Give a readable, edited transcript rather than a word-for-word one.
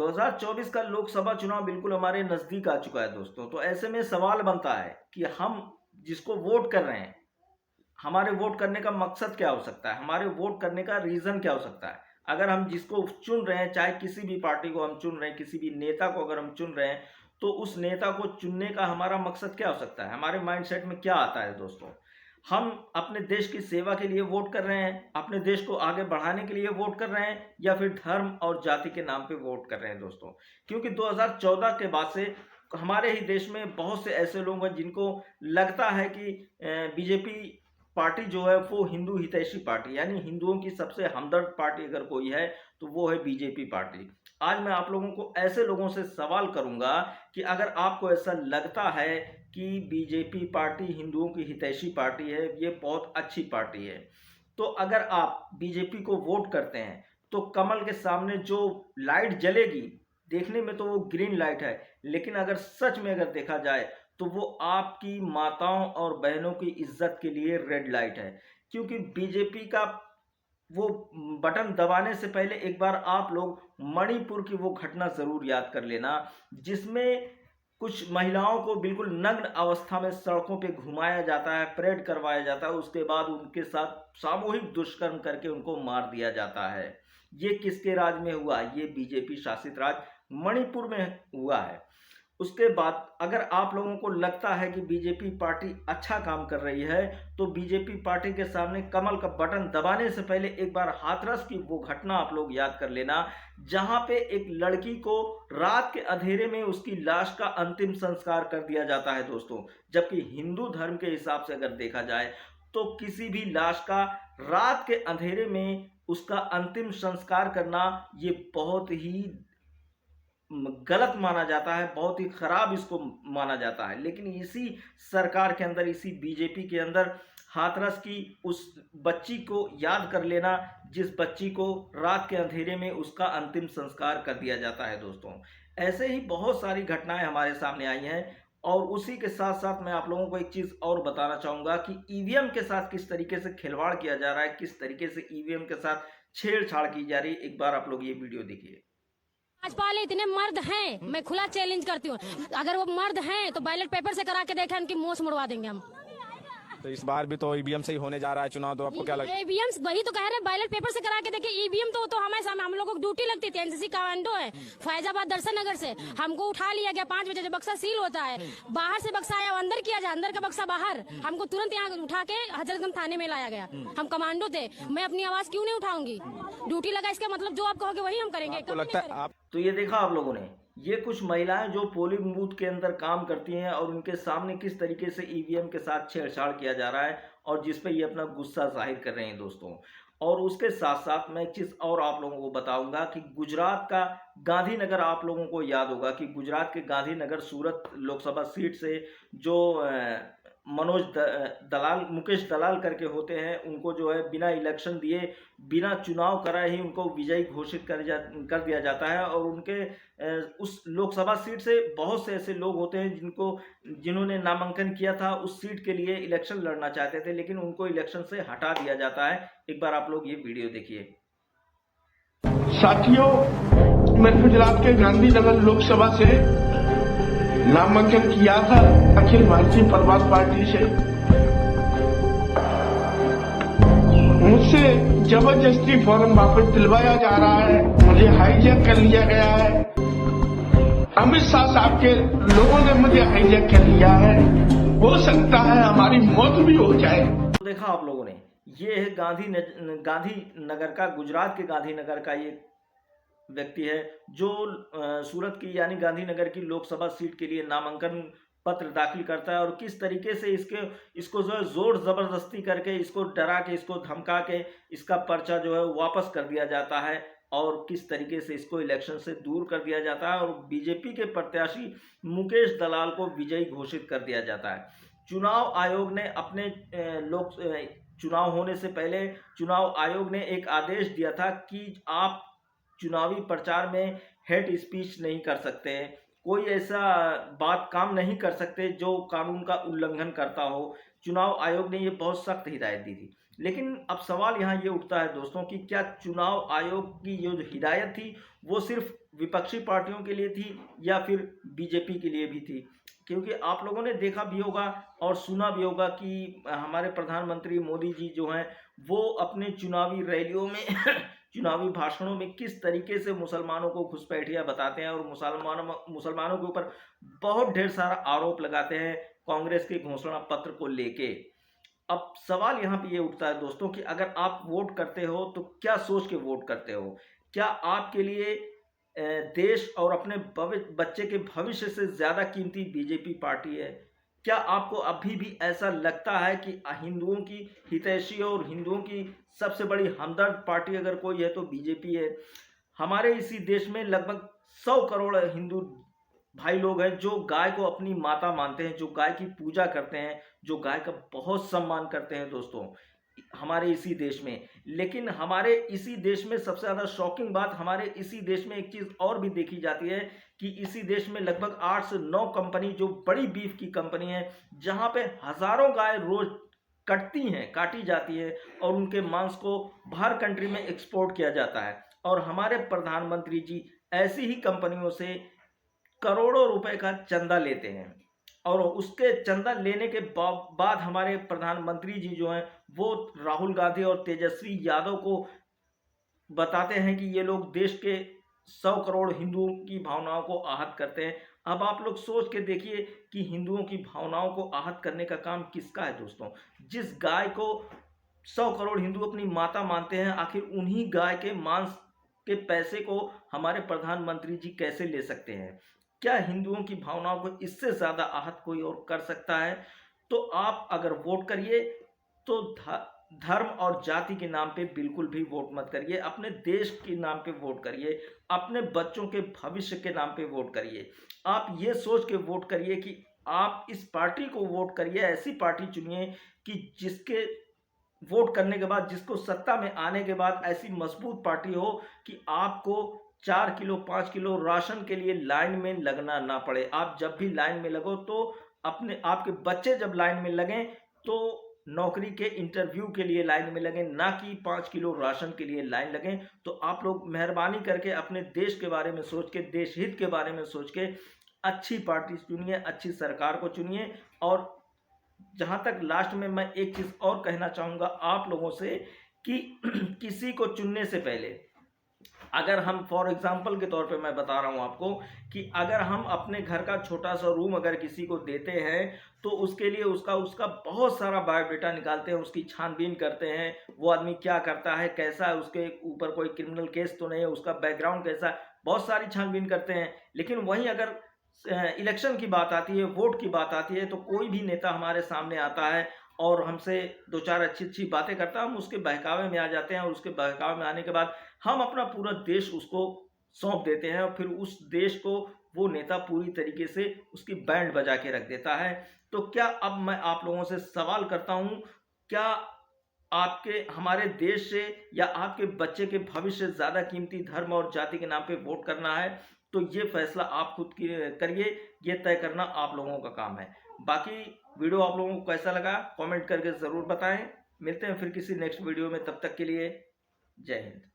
2024 का लोकसभा चुनाव बिल्कुल हमारे नजदीक आ चुका है दोस्तों। तो ऐसे में सवाल बनता है कि हम जिसको वोट कर रहे हैं, हमारे वोट करने का मकसद क्या हो सकता है, हमारे वोट करने का रीजन क्या हो सकता है। अगर हम जिसको चुन रहे हैं, चाहे किसी भी पार्टी को हम चुन रहे हैं, किसी भी नेता को अगर हम चुन रहे हैं, तो उस नेता को चुनने का हमारा मकसद क्या हो सकता है, हमारे माइंडसेट में क्या आता है दोस्तों। हम अपने देश की सेवा के लिए वोट कर रहे हैं, अपने देश को आगे बढ़ाने के लिए वोट कर रहे हैं, या फिर धर्म और जाति के नाम पे वोट कर रहे हैं दोस्तों। क्योंकि 2014 के बाद से हमारे ही देश में बहुत से ऐसे लोग हैं जिनको लगता है कि बीजेपी पार्टी जो है वो हिंदू हितैषी पार्टी, यानी हिंदुओं की सबसे हमदर्द पार्टी अगर कोई है तो वो है बीजेपी पार्टी। आज मैं आप लोगों को ऐसे लोगों से सवाल करूंगा कि अगर आपको ऐसा लगता है कि बीजेपी पार्टी हिंदुओं की हितैषी पार्टी है, ये बहुत अच्छी पार्टी है, तो अगर आप बीजेपी को वोट करते हैं तो कमल के सामने जो लाइट जलेगी, देखने में तो वो ग्रीन लाइट है, लेकिन अगर सच में अगर देखा जाए तो वो आपकी माताओं और बहनों की इज्जत के लिए रेड लाइट है। क्योंकि बीजेपी का वो बटन दबाने से पहले एक बार आप लोग मणिपुर की वो घटना जरूर याद कर लेना, जिसमें कुछ महिलाओं को बिल्कुल नग्न अवस्था में सड़कों पे घुमाया जाता है, परेड करवाया जाता है, उसके बाद उनके साथ सामूहिक दुष्कर्म करके उनको मार दिया जाता है। ये किसके राज में हुआ? ये बीजेपी शासित राज मणिपुर में हुआ है। उसके बाद अगर आप लोगों को लगता है कि बीजेपी पार्टी अच्छा काम कर रही है, तो बीजेपी पार्टी के सामने कमल का बटन दबाने से पहले एक बार हाथरस की वो घटना आप लोग याद कर लेना, जहां पे एक लड़की को रात के अंधेरे में उसकी लाश का अंतिम संस्कार कर दिया जाता है दोस्तों। जबकि हिंदू धर्म के हिसाब से अगर देखा जाए तो किसी भी लाश का रात के अंधेरे में उसका अंतिम संस्कार करना ये बहुत ही गलत माना जाता है, बहुत ही खराब इसको माना जाता है। लेकिन इसी सरकार के अंदर, इसी बीजेपी के अंदर हाथरस की उस बच्ची को याद कर लेना, जिस बच्ची को रात के अंधेरे में उसका अंतिम संस्कार कर दिया जाता है दोस्तों। ऐसे ही बहुत सारी घटनाएं हमारे सामने आई हैं। और उसी के साथ साथ मैं आप लोगों को एक चीज और बताना चाहूंगा कि ईवीएम के साथ किस तरीके से खिलवाड़ किया जा रहा है, किस तरीके से ईवीएम के साथ छेड़छाड़ की जा रही है। एक बार आप लोग ये वीडियो देखिए। भाजपा वाले इतने मर्द हैं, मैं खुला चैलेंज करती हूँ, अगर वो मर्द हैं तो बैलेट पेपर से करा के देखें, उनकी मोछ मुड़वा देंगे हम। तो इस बार भी तो ईवीएम से ही होने जा रहा है चुनाव, तो आपको क्या लगता है? ईवीएम वही तो कह रहे हैं, बैलेट पेपर से करा के देखिए। ईवीएम तो हमारे सामने, हम लोगों को ड्यूटी लगती थी, एनसीसी कमांडो है, फैजाबाद दर्शन नगर से हमको उठा लिया गया 5 बजे, जब बक्सा सील होता है, बाहर से बक्सा आया अंदर किया जाए, अंदर का बक्सा बाहर, हमको तुरंत यहाँ उठा के हजरतगंज थाने में लाया गया। हम कमांडो थे, मैं अपनी आवाज क्यों नहीं उठाऊंगी? ड्यूटी लगा, इसका मतलब जो आप कहोगे वही हम करेंगे। आपको लगता है आप तो ये देखा आप लोगों ने, ये कुछ महिलाएं जो पोलिंग बूथ के अंदर काम करती हैं और उनके सामने किस तरीके से ईवीएम के साथ छेड़छाड़ किया जा रहा है, और जिस पे ये अपना गुस्सा जाहिर कर रहे हैं दोस्तों। और उसके साथ साथ मैं एक चीज और आप लोगों को बताऊंगा कि गुजरात का गांधीनगर, आप लोगों को याद होगा कि गुजरात के गांधीनगर सूरत लोकसभा सीट से जो मनोज दलाल, मुकेश दलाल करके होते हैं, उनको जो है बिना इलेक्शन दिए, बिना चुनाव कराए ही उनको विजयी घोषित कर दिया जाता है। और उनके उस लोकसभा सीट से बहुत से ऐसे लोग होते हैं जिन्होंने नामांकन किया था, उस सीट के लिए इलेक्शन लड़ना चाहते थे, लेकिन उनको इलेक्शन से हटा दिया जाता है। एक बार आप लोग ये वीडियो देखिए। साथियों, मैं गुजरात के गांधीनगर लोकसभा से नामांकन किया था अखिल भारतीय प्रवास पार्टी से। मुझसे जबरदस्ती फॉर्म वापस दिलवाया जा रहा है, मुझे हाईजैक कर लिया गया है। अमित शाह साहब के लोगों ने मुझे हाईजैक कर लिया है, हो सकता है हमारी मौत भी हो जाए। तो देखा आप लोगों ने, ये है गांधीनगर का, गुजरात के गांधीनगर का ये व्यक्ति है जो सूरत की यानी गांधीनगर की लोकसभा सीट के लिए नामांकन पत्र दाखिल करता है। और किस तरीके से इसको जो है जोर जबरदस्ती करके, इसको डरा के, इसको धमका के इसका पर्चा जो है वापस कर दिया जाता है, और किस तरीके से इसको इलेक्शन से दूर कर दिया जाता है, और बीजेपी के प्रत्याशी मुकेश दलाल को विजयी घोषित कर दिया जाता है। चुनाव आयोग ने अपने चुनाव होने से पहले चुनाव आयोग ने एक आदेश दिया था कि आप चुनावी प्रचार में हेट स्पीच नहीं कर सकते, कोई ऐसा बात काम नहीं कर सकते जो कानून का उल्लंघन करता हो। चुनाव आयोग ने ये बहुत सख्त हिदायत दी थी, लेकिन अब सवाल यहाँ ये उठता है दोस्तों कि क्या चुनाव आयोग की जो हिदायत थी वो सिर्फ विपक्षी पार्टियों के लिए थी या फिर बीजेपी के लिए भी थी? क्योंकि आप लोगों ने देखा भी होगा और सुना भी होगा कि हमारे प्रधानमंत्री मोदी जी जो हैं वो अपने चुनावी रैलियों में चुनावी भाषणों में किस तरीके से मुसलमानों को घुसपैठिया बताते हैं और मुसलमानों के ऊपर बहुत ढेर सारा आरोप लगाते हैं कांग्रेस के घोषणा पत्र को लेके। अब सवाल यहाँ पे ये उठता है दोस्तों कि अगर आप वोट करते हो तो क्या सोच के वोट करते हो? क्या आपके लिए देश और अपने बच्चे के भविष्य से ज्यादा कीमती बीजेपी पार्टी है? क्या आपको अभी भी ऐसा लगता है कि हिंदुओं की हितैषी और हिंदुओं की सबसे बड़ी हमदर्द पार्टी अगर कोई है तो बीजेपी है? हमारे इसी देश में लगभग 100 करोड़ हिंदू भाई लोग हैं जो गाय को अपनी माता मानते हैं, जो गाय की पूजा करते हैं, जो गाय का बहुत सम्मान करते हैं दोस्तों हमारे इसी देश में। लेकिन हमारे इसी देश में सबसे ज़्यादा शॉकिंग बात, हमारे इसी देश में एक चीज़ और भी देखी जाती है कि इसी देश में लगभग 8 से 9 कंपनी जो बड़ी बीफ की कंपनी है, जहां पे हज़ारों गाय रोज काटी जाती है और उनके मांस को बाहर कंट्री में एक्सपोर्ट किया जाता है। और हमारे प्रधानमंत्री जी ऐसी ही कंपनियों से करोड़ों रुपए का चंदा लेते हैं और उसके चंदा लेने के बाद हमारे प्रधानमंत्री जी जो हैं वो राहुल गांधी और तेजस्वी यादव को बताते हैं कि ये लोग देश के 100 करोड़ हिंदुओं की भावनाओं को आहत करते हैं। अब आप लोग सोच के देखिए कि हिंदुओं की भावनाओं को आहत करने का काम किसका है दोस्तों? जिस गाय को 100 करोड़ हिंदू अपनी माता मानते हैं, आखिर उन्हीं गाय के मांस के पैसे को हमारे प्रधानमंत्री जी कैसे ले सकते हैं? क्या हिंदुओं की भावनाओं को इससे ज्यादा आहत कोई और कर सकता है? तो आप अगर वोट करिए तो धर्म और जाति के नाम पे बिल्कुल भी वोट मत करिए। अपने देश के नाम पे वोट करिए, अपने बच्चों के भविष्य के नाम पे वोट करिए। आप ये सोच के वोट करिए कि आप इस पार्टी को वोट करिए, ऐसी पार्टी चुनिए कि जिसके वोट करने के बाद, जिसको सत्ता में आने के बाद ऐसी मजबूत पार्टी हो कि आपको 4 किलो 5 किलो राशन के लिए लाइन में लगना ना पड़े। आप जब भी लाइन में लगो तो आपके बच्चे जब लाइन में लगें तो नौकरी के इंटरव्यू के लिए लाइन में लगें, ना कि 5 किलो राशन के लिए लाइन लगें। तो आप लोग मेहरबानी करके अपने देश के बारे में सोच के, देश हित के बारे में सोच के अच्छी पार्टी चुनिए, अच्छी सरकार को चुनिए। और जहां तक लास्ट में मैं एक चीज और कहना चाहूंगा आप लोगों से कि किसी को चुनने से पहले, अगर हम फॉर एग्जाम्पल के तौर पे मैं बता रहा हूं आपको कि अगर हम अपने घर का छोटा सा रूम अगर किसी को देते हैं तो उसके लिए उसका बहुत सारा बायोडाटा निकालते हैं, उसकी छानबीन करते हैं, वो आदमी क्या करता है, कैसा है, उसके ऊपर कोई क्रिमिनल केस तो नहीं है, उसका बैकग्राउंड कैसा है, बहुत सारी छानबीन करते हैं। लेकिन वहीं अगर इलेक्शन की बात आती है, वोट की बात आती है, तो कोई भी नेता हमारे सामने आता है और हमसे 2-4 अच्छी बातें करता है, हम उसके बहकावे में आ जाते हैं और उसके बहकावे में आने के बाद हम अपना पूरा देश उसको सौंप देते हैं और फिर उस देश को वो नेता पूरी तरीके से उसकी बैंड बजा के रख देता है। तो क्या अब मैं आप लोगों से सवाल करता हूं, क्या आपके हमारे देश से या आपके बच्चे के भविष्य से ज्यादा कीमती धर्म और जाति के नाम पे वोट करना है? तो ये फैसला आप खुद करिए, ये तय करना आप लोगों का काम है। बाकी वीडियो आप लोगों को कैसा लगा कमेंट करके जरूर बताएं। मिलते हैं फिर किसी नेक्स्ट वीडियो में, तब तक के लिए जय हिंद।